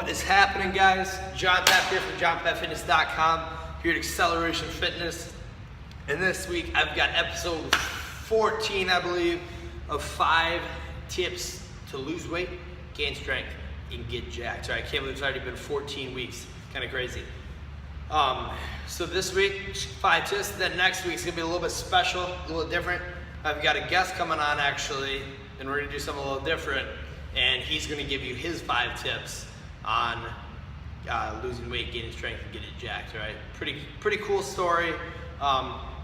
What is happening, guys? John Papp here from johnpappfitness.com, here at Acceleration Fitness. And this week I've got episode 14, I believe, of 5 tips to lose weight, gain strength, and get jacked. Right? I can't believe it's already been 14 weeks. Kind of crazy. So this week, 5 tips. Then next week's gonna be a little bit special, a little different. I've got a guest coming on actually, and we're gonna do something a little different. And he's gonna give you his 5 tips on losing weight, gaining strength, and getting jacked, right? Pretty cool story.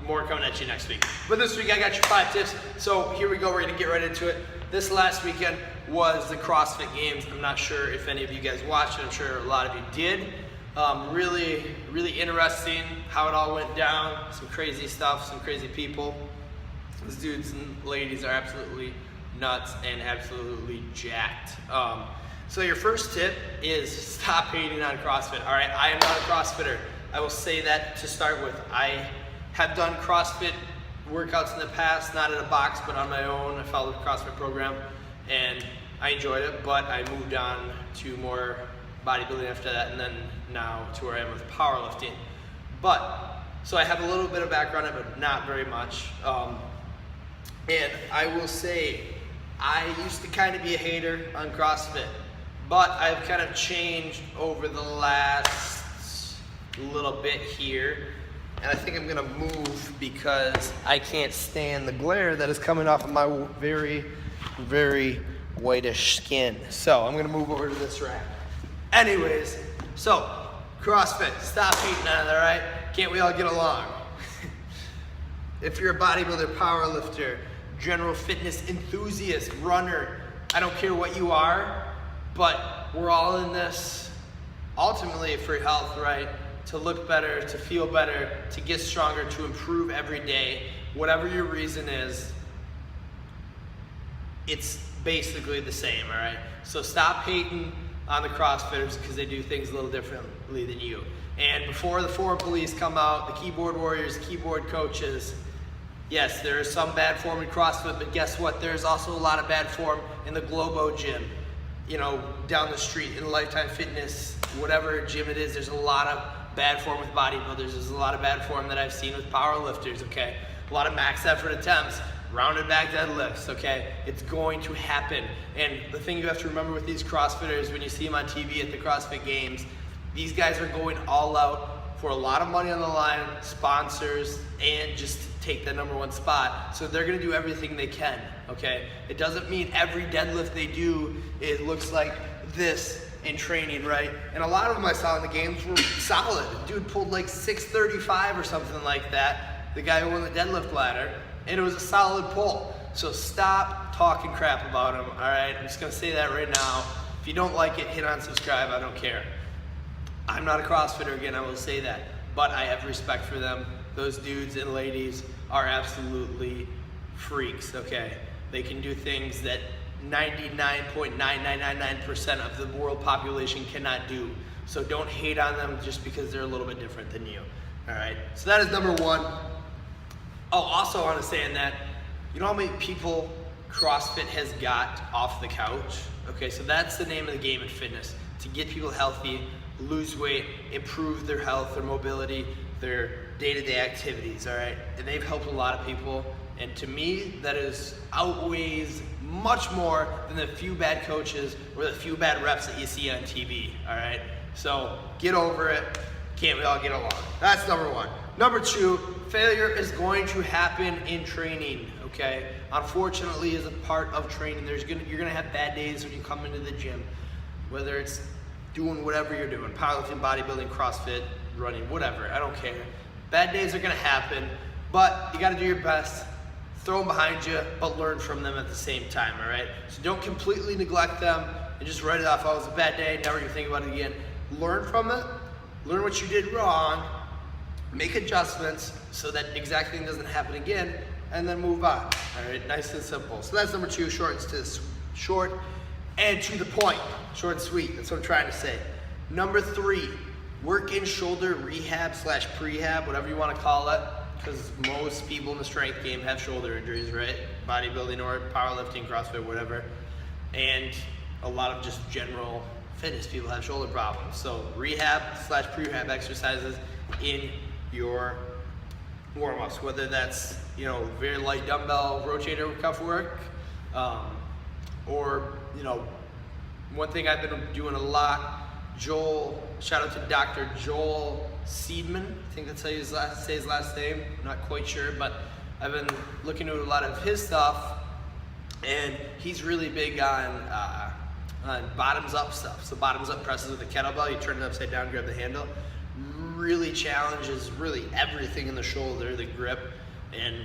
More coming at you next week. But this week I got your 5 tips. So here we go, we're gonna get right into it. This last weekend was the CrossFit Games. I'm not sure if any of you guys watched it. I'm sure a lot of you did. Really interesting how it all went down. Some crazy stuff, some crazy people. These dudes and ladies are absolutely nuts and absolutely jacked. So your first tip is stop hating on CrossFit. All right, I am not a CrossFitter. I will say that to start with. I have done CrossFit workouts in the past, not in a box, but on my own. I followed the CrossFit program and I enjoyed it, but I moved on to more bodybuilding after that, and then now to where I am with powerlifting. So I have a little bit of background in it, but not very much. And I will say, I used to kind of be a hater on CrossFit, but I've kind of changed over the last little bit here. And I think I'm gonna move because I can't stand the glare that is coming off of my very, very whitish skin. So I'm gonna move over to this rack. Anyways, so CrossFit, stop hating on it, all right? Can't we all get along? If you're a bodybuilder, powerlifter, general fitness enthusiast, runner, I don't care what you are, but we're all in this ultimately for health, right? To look better, to feel better, to get stronger, to improve every day. Whatever your reason is, it's basically the same, all right? So stop hating on the CrossFitters because they do things a little differently than you. And before the forum police come out, the keyboard warriors, keyboard coaches, yes, there is some bad form in CrossFit, but guess what? There's also a lot of bad form in the Globo gym, you know, down the street, in Lifetime Fitness, whatever gym it is. There's a lot of bad form with bodybuilders. There's a lot of bad form that I've seen with powerlifters, okay? A lot of max effort attempts, rounded back deadlifts, okay? It's going to happen. And the thing you have to remember with these CrossFitters, when you see them on TV at the CrossFit Games, these guys are going all out for a lot of money on the line, sponsors, and just take the #1 spot. So they're gonna do everything they can, okay? It doesn't mean every deadlift they do, it looks like this in training, right? And a lot of them I saw in the games were solid. Dude pulled like 635 or something like that, the guy who won the deadlift ladder, and it was a solid pull. So stop talking crap about him, all right? I'm just gonna say that right now. If you don't like it, hit on subscribe, I don't care. I'm not a CrossFitter, again, I will say that, but I have respect for them. Those dudes and ladies are absolutely freaks, okay? They can do things that 99.9999% of the world population cannot do. So don't hate on them just because they're a little bit different than you, all right? So that is #1. Oh, also I want to say in that, you know how many people CrossFit has got off the couch? Okay, so that's the name of the game in fitness, to get people healthy, lose weight, improve their health, their mobility, their day-to-day activities, all right? And they've helped a lot of people. And to me, that is outweighs much more than the few bad coaches or the few bad reps that you see on TV, all right? So get over it. Can't we all get along? That's #1. #2, failure is going to happen in training, okay? Unfortunately, as a part of training, you're gonna have bad days when you come into the gym, whether it's doing whatever you're doing, powerlifting, bodybuilding, CrossFit, running, whatever, I don't care. Bad days are gonna happen, but you gotta do your best. Throw them behind you, but learn from them at the same time, all right? So don't completely neglect them and just write it off. Oh, it was a bad day, never even think about it again. Learn from it, learn what you did wrong, make adjustments so that exact thing doesn't happen again, and then move on, all right? Nice and simple. So that's #2, short and to the point, short and sweet, that's what I'm trying to say. #3, work in shoulder rehab/prehab, whatever you wanna call it, because most people in the strength game have shoulder injuries, right? Bodybuilding or powerlifting, CrossFit, whatever. And a lot of just general fitness people have shoulder problems. So rehab/pre-rehab exercises in your warm-ups, whether that's, you know, very light dumbbell rotator cuff work, or, you know, one thing I've been doing a lot, shout out to Dr. Joel Seedman, I think that's how you say his last name, I'm not quite sure, but I've been looking at a lot of his stuff, and he's really big on bottoms up stuff. So bottoms up presses with a kettlebell, you turn it upside down, grab the handle, really challenges really everything in the shoulder, the grip, and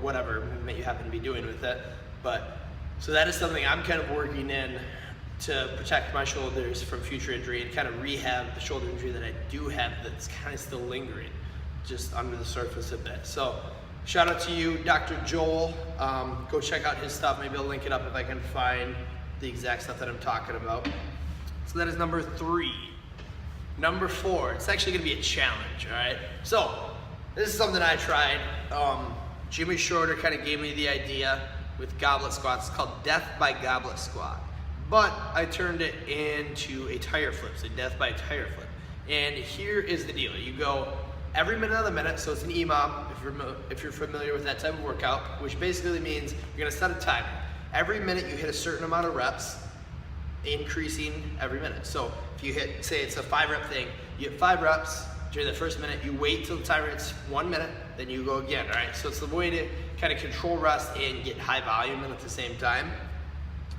whatever you happen to be doing with it. But so that is something I'm kind of working in to protect my shoulders from future injury and kind of rehab the shoulder injury that I do have that's kind of still lingering just under the surface a bit. So shout out to you, Dr. Joel. Go check out his stuff. Maybe I'll link it up if I can find the exact stuff that I'm talking about. So that is number 3. Number 4, it's actually gonna be a challenge, all right? So this is something I tried. Jimmy Schroeder kind of gave me the idea with goblet squats. It's called Death by Goblet Squat. But I turned it into a tire flip, so death by tire flip. And here is the deal. You go every minute of the minute, so it's an EMOM, if you're familiar with that type of workout, which basically means you're gonna set a timer. Every minute you hit a certain amount of reps, increasing every minute. So if you hit, say it's a 5-rep thing, you hit 5 reps during the first minute, you wait till the timer hits 1 minute, then you go again, all right? So it's the way to kind of control rest and get high volume in at the same time.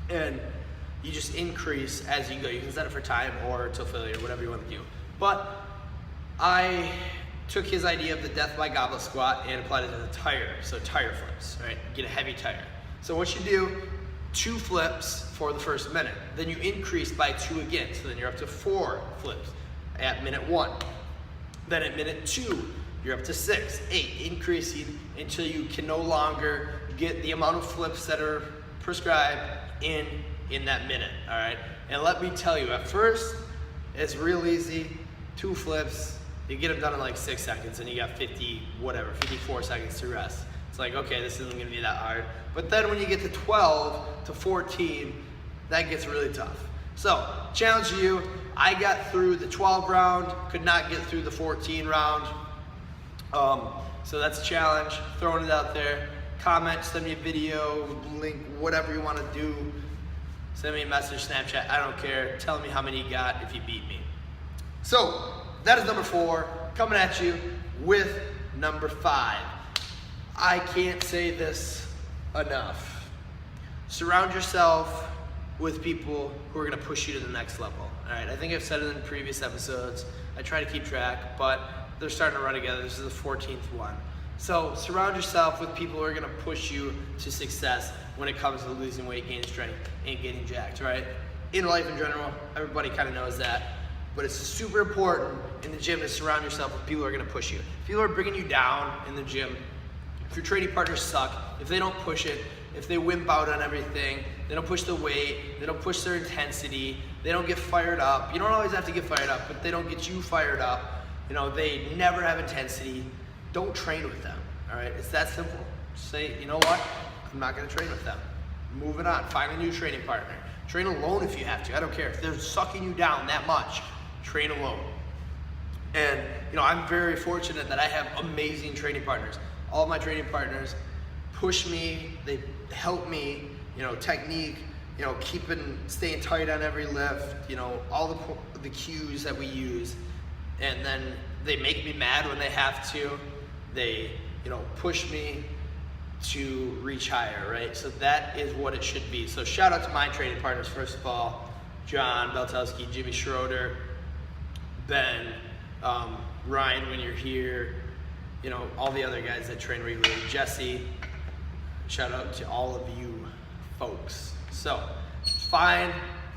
And you just increase as you go. You can set it for time or till failure, whatever you want to do. But I took his idea of the death by goblet squat and applied it to the tire. So tire flips, right? Get a heavy tire. So what you do, 2 flips for the first minute. Then you increase by 2 again. So then you're up to 4 flips at minute 1. Then at minute 2, you're up to 6, 8, increasing until you can no longer get the amount of flips that are prescribed in that minute, all right? And let me tell you, at first, it's real easy. 2 flips, you get them done in like 6 seconds, and you got 54 seconds to rest. It's like, okay, this isn't gonna be that hard. But then when you get to 12 to 14, that gets really tough. So, challenge you, I got through the 12 round, could not get through the 14 round. So that's a challenge, throwing it out there. Comment, send me a video, link, whatever you wanna do. Send me a message, Snapchat, I don't care. Tell me how many you got if you beat me. So, that is number 4. Coming at you with number 5. I can't say this enough. Surround yourself with people who are gonna push you to the next level. All right, I think I've said it in previous episodes. I try to keep track, but they're starting to run together. This is the 14th one. So surround yourself with people who are gonna push you to success when it comes to losing weight, gaining strength, and getting jacked, right? In life in general, everybody kind of knows that, but it's super important in the gym to surround yourself with people who are gonna push you. People are bringing you down in the gym. If your training partners suck, if they don't push it, if they wimp out on everything, they don't push the weight, they don't push their intensity, they don't get fired up. You don't always have to get fired up, but they don't get you fired up. You know, they never have intensity. Don't train with them, all right? It's that simple. Say, you know what? I'm not gonna train with them. Moving on, find a new training partner. Train alone if you have to, I don't care. If they're sucking you down that much, train alone. And, you know, I'm very fortunate that I have amazing training partners. All of my training partners push me, they help me, you know, technique, you know, staying tight on every lift, you know, all the cues that we use. And then they make me mad when they have to. They, you know, push me to reach higher, right? So that is what it should be. So shout out to my training partners, first of all, John Beltowski, Jimmy Schroeder, Ben, Ryan when you're here, you know, all the other guys that train regularly, Jesse. Shout out to all of you folks. So, fine.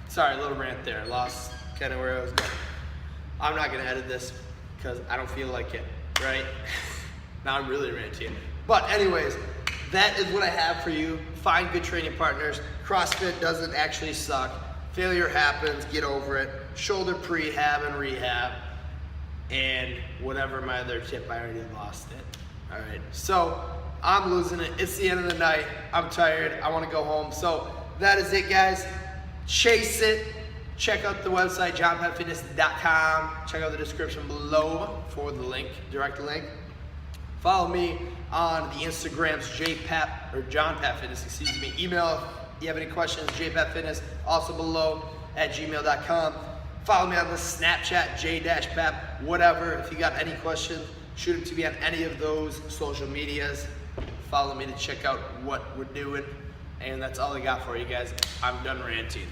Sorry, a little rant there. I lost kind of where I was going. I'm not gonna edit this because I don't feel like it, right? Now I'm really ranting. But anyways, that is what I have for you. Find good training partners. CrossFit doesn't actually suck. Failure happens, get over it. Shoulder prehab and rehab. And whatever my other tip, I already lost it. All right, so I'm losing it. It's the end of the night. I'm tired, I wanna go home. So that is it, guys. Chase it, check out the website, johnpetfitness.com. Check out the description below for the link, direct link. Follow me on the Instagrams, johnpetfitness, excuse me. Email if you have any questions, jpetfitness, also below at gmail.com. Follow me on the Snapchat, j-pep, whatever. If you got any questions, shoot them to me on any of those social medias. Follow me to check out what we're doing. And that's all I got for you guys. I'm done ranting.